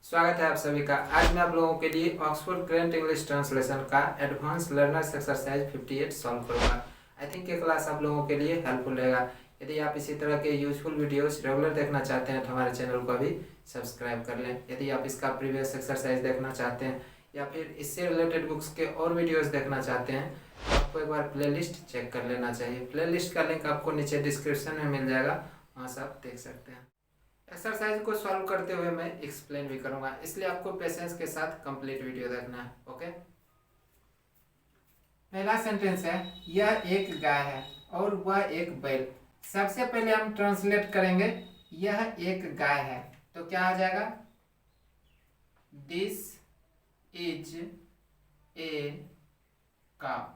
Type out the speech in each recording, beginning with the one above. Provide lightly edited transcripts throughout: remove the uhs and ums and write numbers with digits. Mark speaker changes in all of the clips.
Speaker 1: स्वागत है आप सभी का। आज मैं आप लोगों के लिए ऑक्सफोर्ड करेंट इंग्लिश ट्रांसलेशन का एडवांस लर्नर्स एक्सरसाइज 58 सॉल्व करूंगा। आई थिंक ये क्लास आप लोगों के लिए हेल्पफुल रहेगा। यदि आप इसी तरह के यूजफुल वीडियोस रेगुलर देखना चाहते हैं तो हमारे चैनल को अभी सब्सक्राइब कर लें। यदि आप इसका प्रीवियस एक्सरसाइज देखना चाहते हैं या फिर इससे रिलेटेड बुक्स के और वीडियोज़ देखना चाहते हैं तो आपको एक बार प्ले चेक कर लेना चाहिए। प्ले का लिंक आपको नीचे डिस्क्रिप्शन में मिल जाएगा, वहाँ से आप देख सकते हैं। एक्सरसाइज को सॉल्व करते हुए मैं एक्सप्लेन भी करूंगा, इसलिए आपको पेशेंस के साथ कंप्लीट वीडियो देखना है। ओके, पहला सेंटेंस है यह एक गाय है और वह एक बैल। सबसे पहले हम ट्रांसलेट करेंगे यह एक गाय है तो क्या आ जाएगा, दिस इज ए काउ।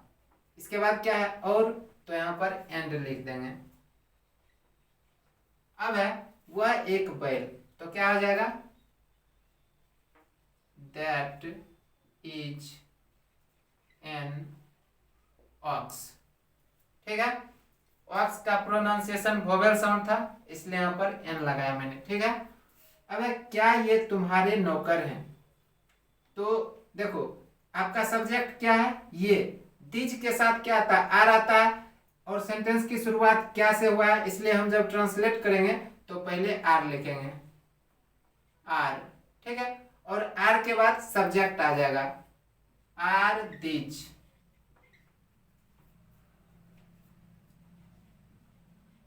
Speaker 1: इसके बाद क्या है और, तो यहाँ पर एंड लिख देंगे। अब है वह एक बैल तो क्या हो जाएगा, दैट इज एन ऑक्स। ठीक है, ऑक्स का प्रोनाउंसिएशन वोवेल साउंड था इसलिए यहां पर एन लगाया मैंने। ठीक है, अब है क्या ये तुम्हारे नौकर हैं। तो देखो आपका सब्जेक्ट क्या है, ये दिज के साथ क्या आता है, आर आता है और सेंटेंस की शुरुआत क्या से हुआ है, इसलिए हम जब ट्रांसलेट करेंगे तो पहले आर लिखेंगे, आर। ठीक है, और आर के बाद सब्जेक्ट आ जाएगा, आर दिज।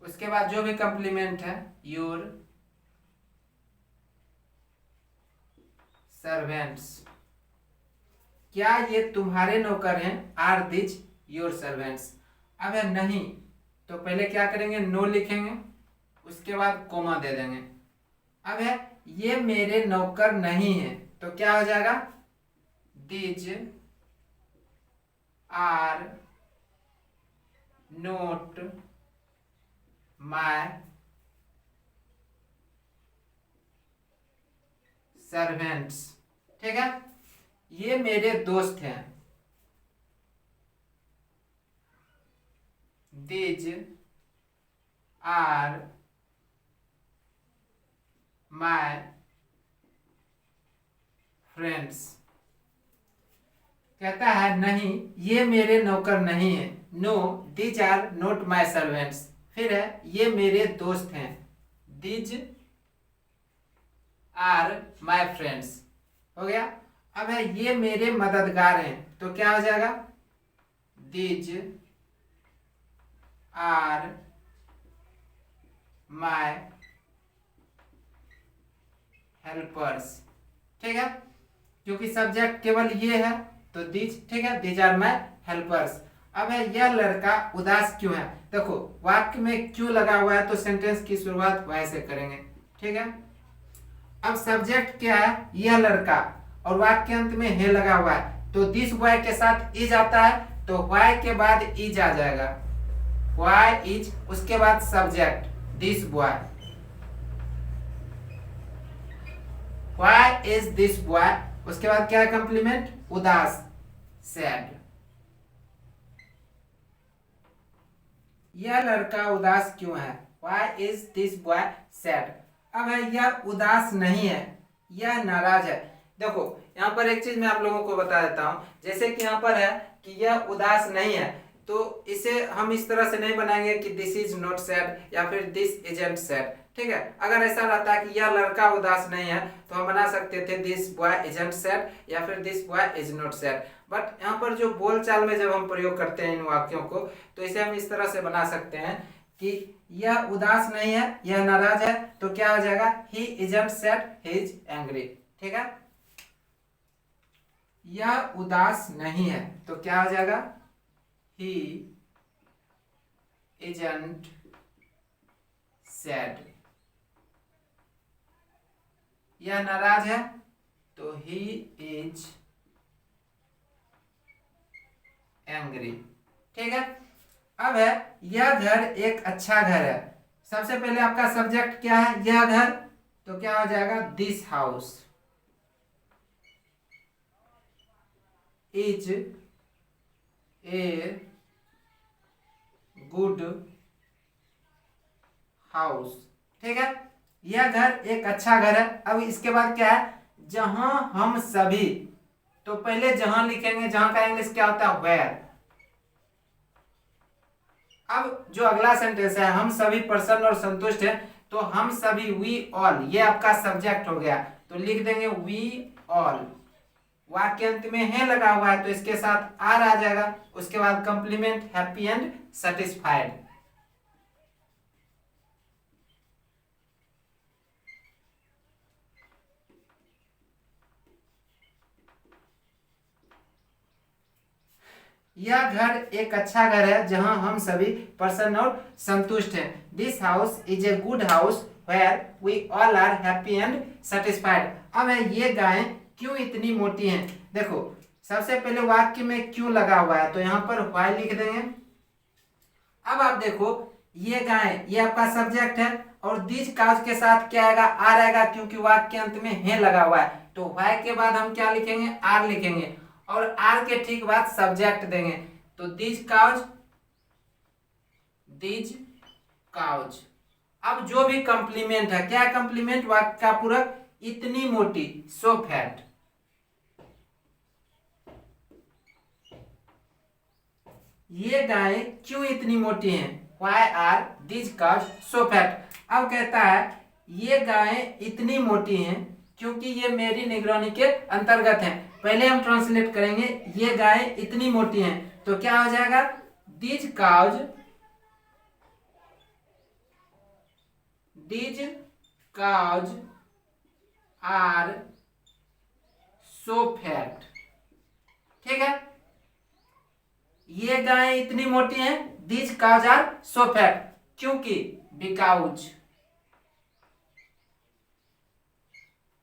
Speaker 1: उसके बाद जो भी कंप्लीमेंट है, योर सर्वेंट्स। क्या ये तुम्हारे नौकर हैं, आर दिज योर सर्वेंट्स। अब है नहीं तो पहले क्या करेंगे, नो लिखेंगे, उसके बाद कोमा दे देंगे। अब है ये मेरे नौकर नहीं है तो क्या हो जाएगा, these are not my servants. ठीक है, ये मेरे दोस्त हैं, दिज आर माय फ्रेंड्स। कहता है नहीं ये मेरे नौकर नहीं है, no these are not my servants. फिर है ये मेरे दोस्त हैं, दीज आर माय फ्रेंड्स। हो गया। अब है ये मेरे मददगार हैं तो क्या हो जाएगा, दीज आर माय हेल्पर्स। ठीक है, क्योंकि सब्जेक्ट केवल ये है तो दीज। ठीक है, दीज आर माय हेल्पर्स। अब है यह लड़का उदास क्यों है। देखो वाक्य में क्यों लगा हुआ है तो सेंटेंस की शुरुआत वैसे करेंगे। ठीक है, अब सब्जेक्ट क्या है, यह लड़का, और वाक्य के अंत में है लगा हुआ है तो दिस बॉय के साथ इज आता है तो वाई के बाद इज आ जाएगा, वाई इज। उसके बाद subject this boy, why is this boy. उसके बाद क्या है, कंप्लीमेंट, उदास, सैड। यह लड़का उदास क्यों है, why is this boy sad. अब है यह उदास नहीं है, यह नाराज है। देखो यहाँ पर एक चीज मैं आप लोगों को बता देता हूं, जैसे कि यहाँ पर है कि यह उदास नहीं है तो इसे हम इस तरह से नहीं बनाएंगे कि दिस इज नॉट सैड या फिर दिस इजंट सैड। ठीक है, अगर ऐसा रहता है कि यह लड़का उदास नहीं है तो हम बना सकते थे दिस बॉय इजंट सैड या फिर this boy is not sad. But यहाँ पर जो बोलचाल में जब हम प्रयोग करते हैं इन वाक्यों को तो इसे हम इस तरह से बना सकते हैं कि यह उदास नहीं है, यह नाराज है तो क्या हो जाएगा, he isn't sad he is angry. ठीक है, यह उदास नहीं है तो क्या हो जाएगा, ही इजंट सैड। यह नाराज है तो ही इज एंग्री। ठीक है, अब है यह घर एक अच्छा घर है। सबसे पहले आपका सब्जेक्ट क्या है, यह घर, तो क्या हो जाएगा, this house is a good house. ठीक है, यह घर एक अच्छा घर है। अब इसके बाद क्या है, जहां हम सभी, तो पहले जहां लिखेंगे, जहां का इंग्लिश क्या होता है, वेयर। अब जो अगला सेंटेंस है, हम सभी प्रसन्न और संतुष्ट हैं, तो हम सभी, वी ऑल, ये आपका सब्जेक्ट हो गया, तो लिख देंगे वी ऑल। वाक्य अंत में है लगा हुआ है तो इसके साथ आर आ जाएगा। उसके बाद कंप्लीमेंट हैप्पी एंड सेटिस्फाइड। यह घर एक अच्छा घर है जहां हम सभी प्रसन्न और संतुष्ट हैं। This house is a good house where we all are happy and satisfied. अब है, ये गायें क्यों इतनी मोटी हैं। देखो, सबसे पहले वाक्य में क्यों लगा हुआ है, तो यहाँ पर व्हाई लिख देंगे। अब आप देखो, ये गायें, ये आपका सब्जेक्ट है, और दिस काउज के साथ क्या आएगा, आर आएगा, क्योंकि वाक्य अंत में है लगा हुआ है। तो व्हाई के बाद हम क्या लिखेंगे, आर लिखेंगे, और आर के ठीक बाद सब्जेक्ट देंगे। तो दिस काउज, दिस काउज। अब जो भी कंप्लीमेंट है, क्या कंप्लीमेंट, वाक्य का पूरक, इतनी मोटी, सो फैट। ये गायें क्यों इतनी मोटी हैं, why are this cows so fat. अब कहता है, ये गायें इतनी मोटी हैं क्योंकि ये मेरी निगरानी के अंतर्गत हैं। पहले हम ट्रांसलेट करेंगे, ये गायें इतनी मोटी हैं, तो क्या हो जाएगा, this cows, this cows are so fat. ठीक है, ये गायें इतनी मोटी हैं, this cows are so fat, क्योंकि, बिकाउज,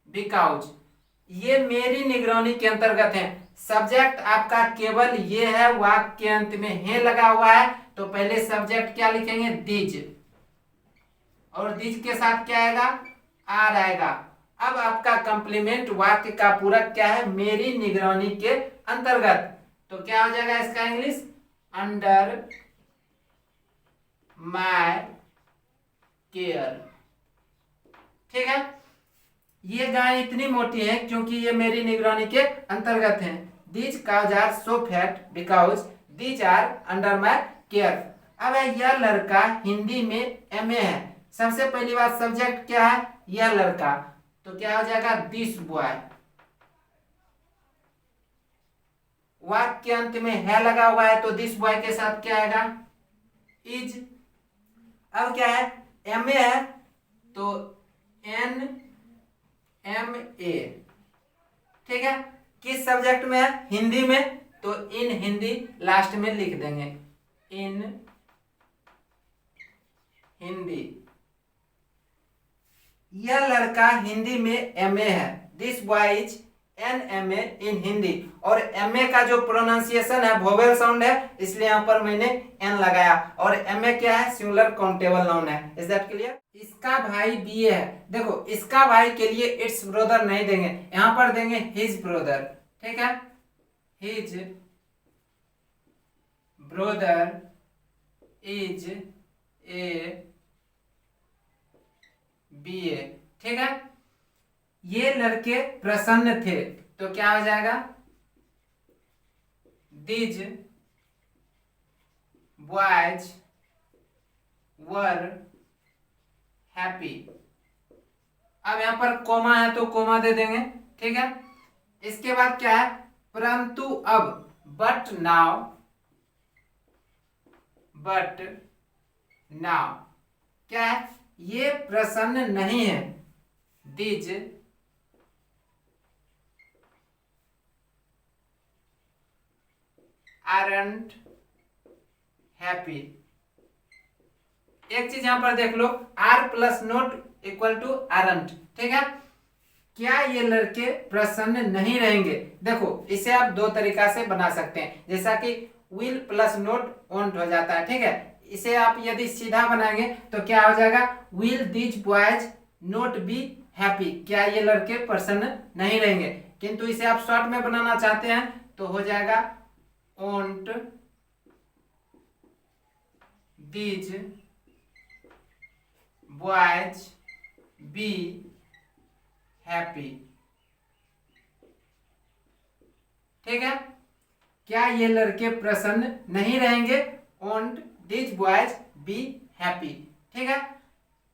Speaker 1: बिकाउज ये मेरी निगरानी के अंतर्गत है। सब्जेक्ट आपका केवल ये है, वाक्य अंत में है लगा हुआ है, तो पहले सब्जेक्ट क्या लिखेंगे, दिज, और दिज के साथ क्या आएगा, आर आएगा। अब आपका कंप्लीमेंट, वाक्य का पूरक क्या है, मेरी निगरानी के अंतर्गत, तो क्या हो जाएगा इसका इंग्लिश, अंडर माय केयर। ठीक है, ये गाय इतनी मोटी है क्योंकि ये मेरी निगरानी के अंतर्गत हैं। These cows are so fat because these are under my care. अब है, यह लड़का हिंदी में एमए है। सबसे पहली बात, सब्जेक्ट क्या है, यह लड़का, तो क्या हो जाएगा, दिस बॉय। वाक्य अंत में है लगा हुआ है, तो दिस बॉय के साथ क्या आएगा, इज। अब क्या है, एमए है, तो एन एम ए। ठीक है, किस सब्जेक्ट में है, हिंदी में, तो इन हिंदी लास्ट में लिख देंगे, इन हिंदी। यह लड़का हिंदी में एमए है। This boy is an M A in Hindi. और एमए का जो प्रोनाउंसिएशन है, वोवेल साउंड है, इसलिए यहां पर मैंने एन लगाया। और एमए क्या है, सिंगुलर काउंटेबल नाउन है। Is that clear. इसका भाई बीए है। देखो, इसका भाई के लिए इट्स ब्रदर नहीं देंगे, यहां पर देंगे हिज ब्रदर। ठीक है, his brother is a BA. ठीक है, ये लड़के प्रसन्न थे, तो क्या हो जाएगा, दीज बॉयज वर हैप्पी। अब यहां पर कोमा है तो कोमा दे देंगे। ठीक है, इसके बाद क्या है, परंतु अब, बट नाउ, बट नाउ क्या है, ये प्रसन्न नहीं है, दीज aren't happy। एक चीज यहां पर देख लो, R plus not equal to aren't। ठीक है, क्या ये लड़के प्रसन्न नहीं रहेंगे। देखो, इसे आप दो तरीका से बना सकते हैं, जैसा कि विल प्लस नोट वोंट हो जाता है। ठीक है, इसे आप यदि सीधा बनाएंगे तो क्या हो जाएगा, will these boys note be happy, क्या ये लड़के प्रसन्न नहीं रहेंगे। किंतु इसे आप शॉर्ट में बनाना चाहते हैं तो हो जाएगा, won't these boys be happy। ठीक है, क्या ये लड़के प्रसन्न नहीं रहेंगे? Won't these boys be happy? ठीक है,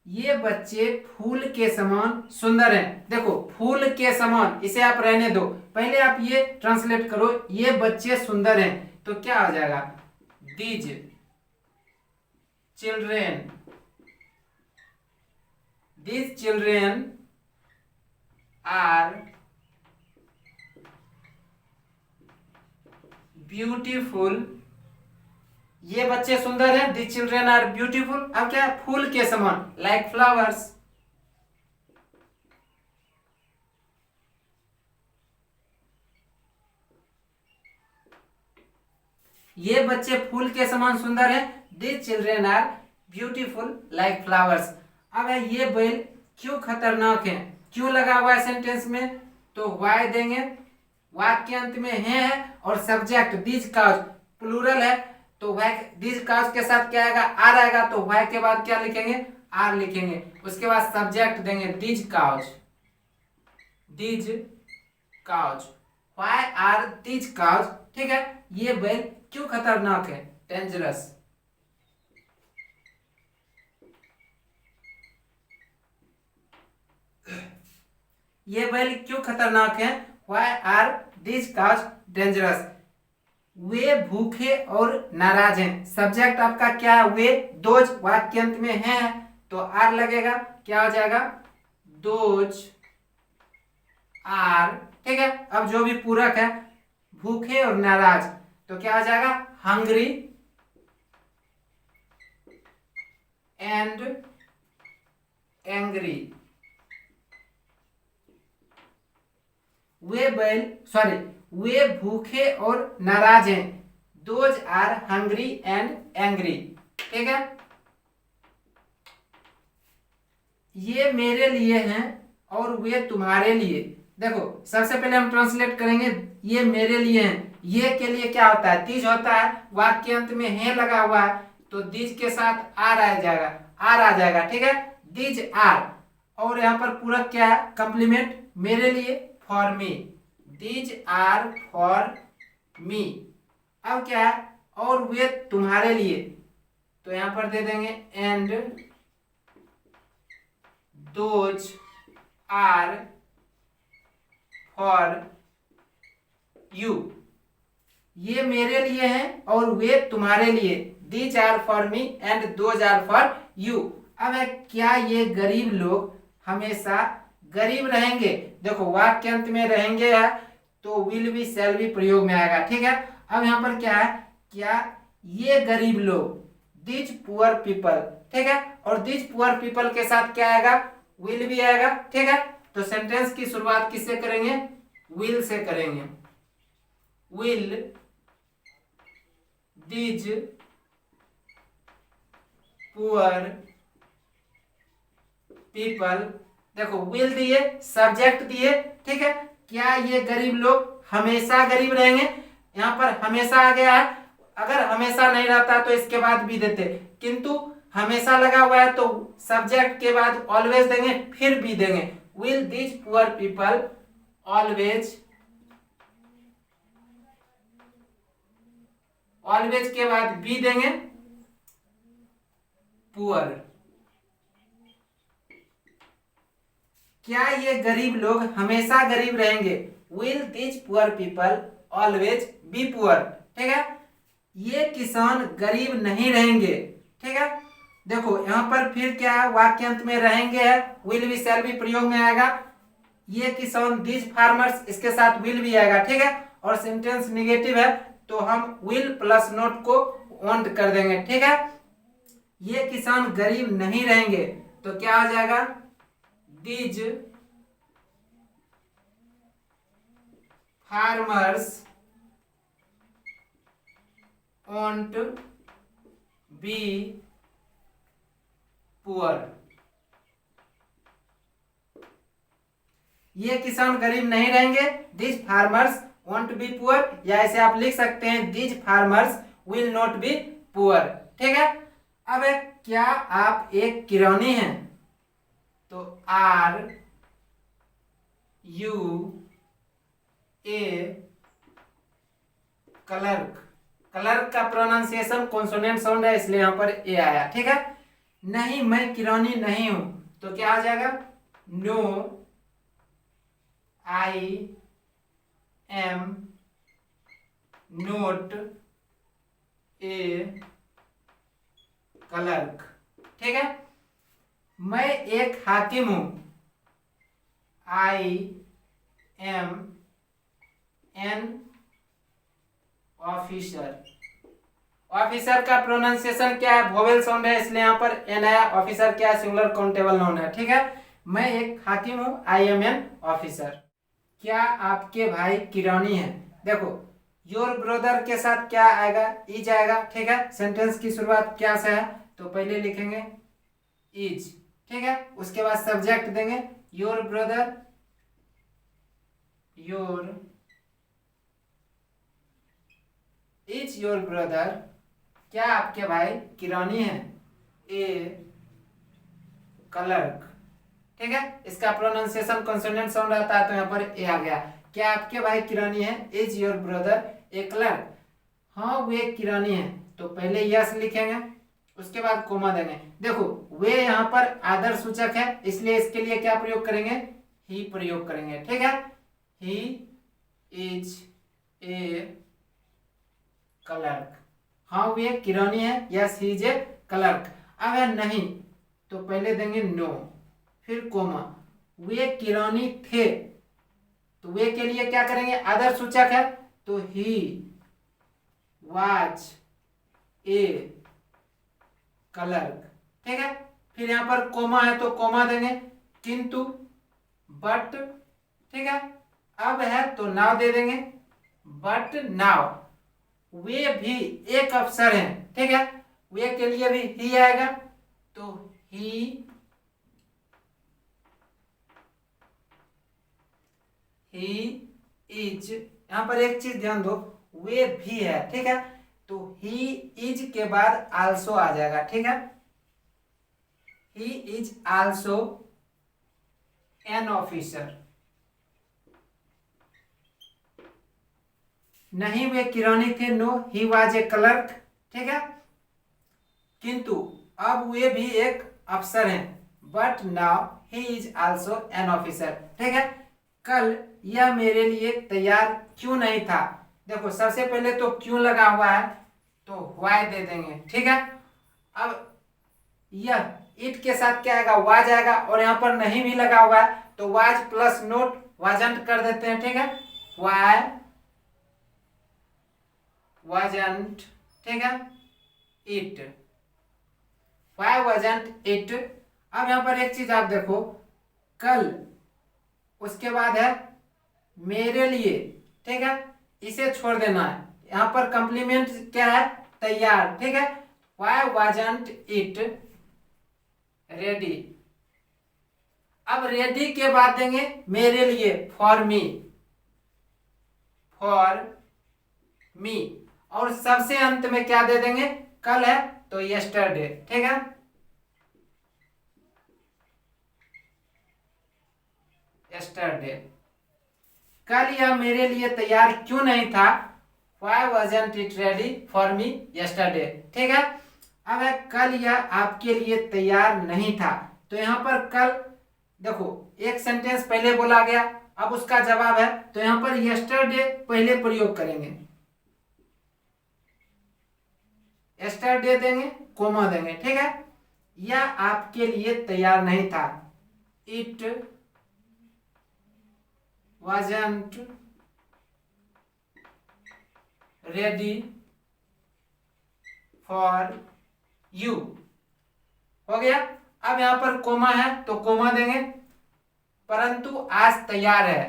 Speaker 1: ये बच्चे फूल के समान सुंदर हैं। देखो फूल के समान, इसे आप रहने दो, पहले आप ये ट्रांसलेट करो, ये बच्चे सुंदर हैं, तो क्या आ जाएगा? These children, these children are beautiful, ये बच्चे सुंदर हैं, दी चिल्ड्रेन आर ब्यूटीफुल। अब क्या है? फूल के समान, लाइक फ्लावर्स। ये बच्चे फूल के समान सुंदर हैं, the children are beautiful like flowers. अब है ये बैल क्यों खतरनाक है? क्यों लगा हुआ है सेंटेंस में? तो वाई देंगे, वाक्य अंत में है और सब्जेक्ट दीज काउज प्लूरल है, तो वाई दीज काउज के साथ क्या आएगा? आर आएगा, तो वाई के बाद क्या लिखेंगे? आर लिखेंगे। उसके बाद सब्जेक्ट देंगे these cows, these cows, why are these cows. ठीक है, ये बैल क्यों खतरनाक है? डेंजरस। ये बैल क्यों खतरनाक है? Why are these cows dangerous? वे भूखे और नाराज हैं। सब्जेक्ट आपका क्या है? वे। दोज वाक्यांत में है तो आर लगेगा, क्या हो जाएगा? Those are. ठीक है, अब जो भी पूरक है भूखे और नाराज, तो क्या हो जाएगा? Hungry and angry. वे भूखे और नाराज हैं, those are hungry and angry. ठीक है, ये मेरे लिए हैं और वे तुम्हारे लिए। देखो सबसे पहले हम ट्रांसलेट करेंगे, ये मेरे लिए हैं, ये के लिए क्या होता है? दीज होता है, वाक्य अंत में है लगा हुआ है, तो दीज के साथ आर आ जाएगा, आर आ जाएगा। ठीक है, दीज आर, और यहाँ पर पूरक क्या है? कंप्लीमेंट, मेरे लिए, for me, these are for me. अब क्या है? और वे तुम्हारे लिए, तो यहां पर दे देंगे and those are for you. ये मेरे लिए हैं और वे तुम्हारे लिए, these are for me and those are for you. अब है क्या ये गरीब लोग हमेशा गरीब रहेंगे? देखो वाक्य अंत में रहेंगे है तो विल बी शैल बी प्रयोग में आएगा। ठीक है, अब यहाँ पर क्या है? क्या ये गरीब लोग, दीज पुअर पीपल। ठीक है, और दीज पुअर पीपल के साथ क्या आएगा? विल भी आएगा। ठीक है, तो सेंटेंस की शुरुआत किससे करेंगे? विल से करेंगे। विल दीज पुअर पीपल, देखो विल दिए, सब्जेक्ट दिए। ठीक है, क्या ये गरीब लोग हमेशा गरीब रहेंगे? यहाँ पर हमेशा आ गया है, अगर हमेशा नहीं रहता तो इसके बाद भी देते, किंतु हमेशा लगा हुआ है तो सब्जेक्ट के बाद ऑलवेज देंगे, फिर भी देंगे। Will these poor people always, always के बाद भी देंगे पुअर। क्या ये गरीब लोग हमेशा गरीब रहेंगे? Will these poor people always be poor. ठीक है, ये किसान गरीब नहीं रहेंगे। ठीक है, देखो यहाँ पर फिर क्या है? वाक्यांत में रहेंगे है, विल भी शैल भी प्रयोग में आएगा। ये किसान दीज फार्मर्स, इसके साथ विल भी आएगा। ठीक है, और सेंटेंस निगेटिव है तो हम विल प्लस नोट को वॉन्ट कर देंगे। ठीक है, ये किसान गरीब नहीं रहेंगे, तो क्या हो जाएगा? These farmers won't be poor। ये किसान गरीब नहीं रहेंगे, these farmers won't be poor, या ऐसे आप लिख सकते हैं these farmers will not be poor। ठीक है, अब क्या आप एक किरानी हैं? तो are you a clerk. Clerk का प्रोनाउंसिएशन कॉन्सोनेंट साउंड है इसलिए यहाँ पर ए आया, ठीक है। नहीं मैं किरानी नहीं हूं तो क्या आ जाएगा, no I am not a clerk, ठीक है। मैं एक हाकिम हूं, I am an officer. Officer का प्रोनाउंसिएशन क्या है, वोवेल साउंड है इसलिए यहाँ पर एन आया। ऑफिसर क्या है, सिंगुलर काउंटेबल नाउन है, ठीक है। मैं एक हाकिम हूं, आई एम एन ऑफिसर। क्या आपके भाई किरानी है, देखो योर ब्रदर के साथ क्या आएगा, इज आएगा, ठीक है। सेंटेंस की शुरुआत क्या से है तो पहले लिखेंगे इज, ठीक है। उसके बाद सब्जेक्ट देंगे your brother, your is your brother, क्या आपके भाई किरानी है, ए क्लर्क, ठीक है। इसका प्रोनाउंसिएशन कॉन्सोनेंट साउंड आता है तो यहाँ पर ए आ गया। क्या आपके भाई किरानी है, is your brother A clerk, हाँ वे किरानी है तो पहले यस लिखेंगे, उसके बाद कोमा देंगे। देखो वे यहाँ पर आदर सूचक है इसलिए इसके लिए क्या प्रयोग करेंगे, ही प्रयोग करेंगे, ठीक है। ही इज ए क्लर्क, हाँ वे किरानी है, yes he is a clerk. अगर नहीं तो पहले देंगे नो, फिर कोमा। वे किरानी थे तो वे के लिए क्या करेंगे, आदर सूचक है तो ही वाज ए क्लर्क, ठीक है। फिर यहां पर कोमा है तो कोमा देंगे, किंतु बट, ठीक है। अब है तो नाउ दे देंगे, बट नाउ वे भी एक अफसर हैं, ठीक है। वे के लिए भी ही आएगा तो ही इज। यहां पर एक चीज ध्यान दो, वे भी है, ठीक है, तो ही इज के बाद आल्सो आ जाएगा, ठीक है। He is also an officer. नहीं वे किरानी थे, no he was a clerk, ठीक है। किंतु अब वे भी एक अफसर हैं, but now he is also an officer, ठीक है। कल यह मेरे लिए तैयार क्यों नहीं था, देखो सबसे पहले तो क्यों लगा हुआ है तो व्हाई दे देंगे, ठीक है। अब यह इट के साथ क्या आएगा, वाज आएगा, और यहाँ पर नहीं भी लगा हुआ है तो वाज प्लस नोट वाजंट कर देते हैं, ठीक है। वाई वाजंट, ठीक है, इट, वाई वाजंट इट। अब यहाँ पर एक चीज आप देखो, कल, उसके बाद है मेरे लिए, ठीक है, इसे छोड़ देना है। यहाँ पर कंप्लीमेंट क्या है, तैयार, ठीक है। Why wasn't it ready. अब रेडी के बाद देंगे मेरे लिए, फॉर मी, फॉर मी, और सबसे अंत में क्या दे देंगे, कल है तो यस्टरडे, ठीक है। यस्टरडे, कल यह मेरे लिए तैयार क्यों नहीं था, Why wasn't it ready for me yesterday, ठीक है। अब है कल यह आपके लिए तैयार नहीं था, तो यहाँ पर कल देखो एक सेंटेंस पहले बोला गया, अब उसका जवाब है तो यहाँ पर yesterday पहले प्रयोग करेंगे, yesterday देंगे, कोमा देंगे, ठीक है। यह आपके लिए तैयार नहीं था, it wasn't ready for you, हो गया। अब यहां पर कोमा है तो कोमा देंगे, परंतु आज तैयार है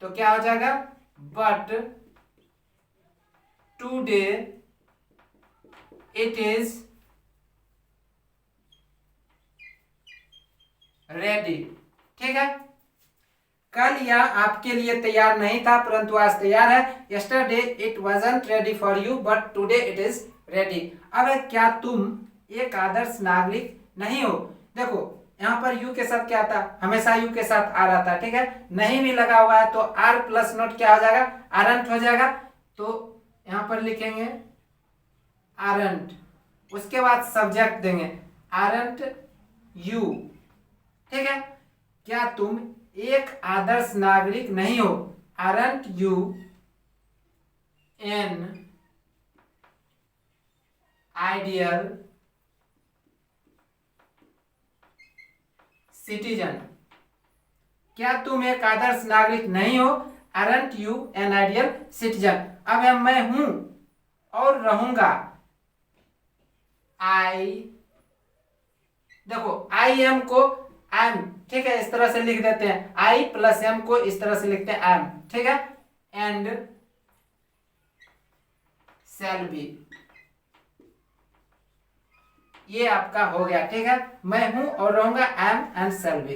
Speaker 1: तो क्या हो जाएगा, but today it is ready, ठीक है। कल यह आपके लिए तैयार नहीं था परंतु आज तैयार है, yesterday it wasn't ready for you but today it is ready. अब क्या तुम एक आदर्श नागरिक नहीं हो, देखो यहाँ पर यू के साथ क्या आता, हमेशा यू के साथ आर आता है, ठीक है। नहीं भी लगा हुआ है तो आर प्लस नोट क्या हो जाएगा, आरंट हो जाएगा, तो यहां पर लिखेंगे आरंट, उसके बाद सब्जेक्ट देंगे आरंट यू, ठीक है। क्या तुम एक आदर्श नागरिक नहीं हो, aren't you an ideal citizen, क्या तुम एक आदर्श नागरिक नहीं हो, aren't you an ideal citizen. अब है मैं हूं और रहूंगा, आई, देखो आई एम को एम, ठीक है, इस तरह से लिख देते हैं, आई प्लस एम को इस तरह से लिखते हैं एम, ठीक है। एंड शैल बी, ये आपका हो गया, ठीक है। मैं हूं और रहूंगा, एम एंड शैल बी।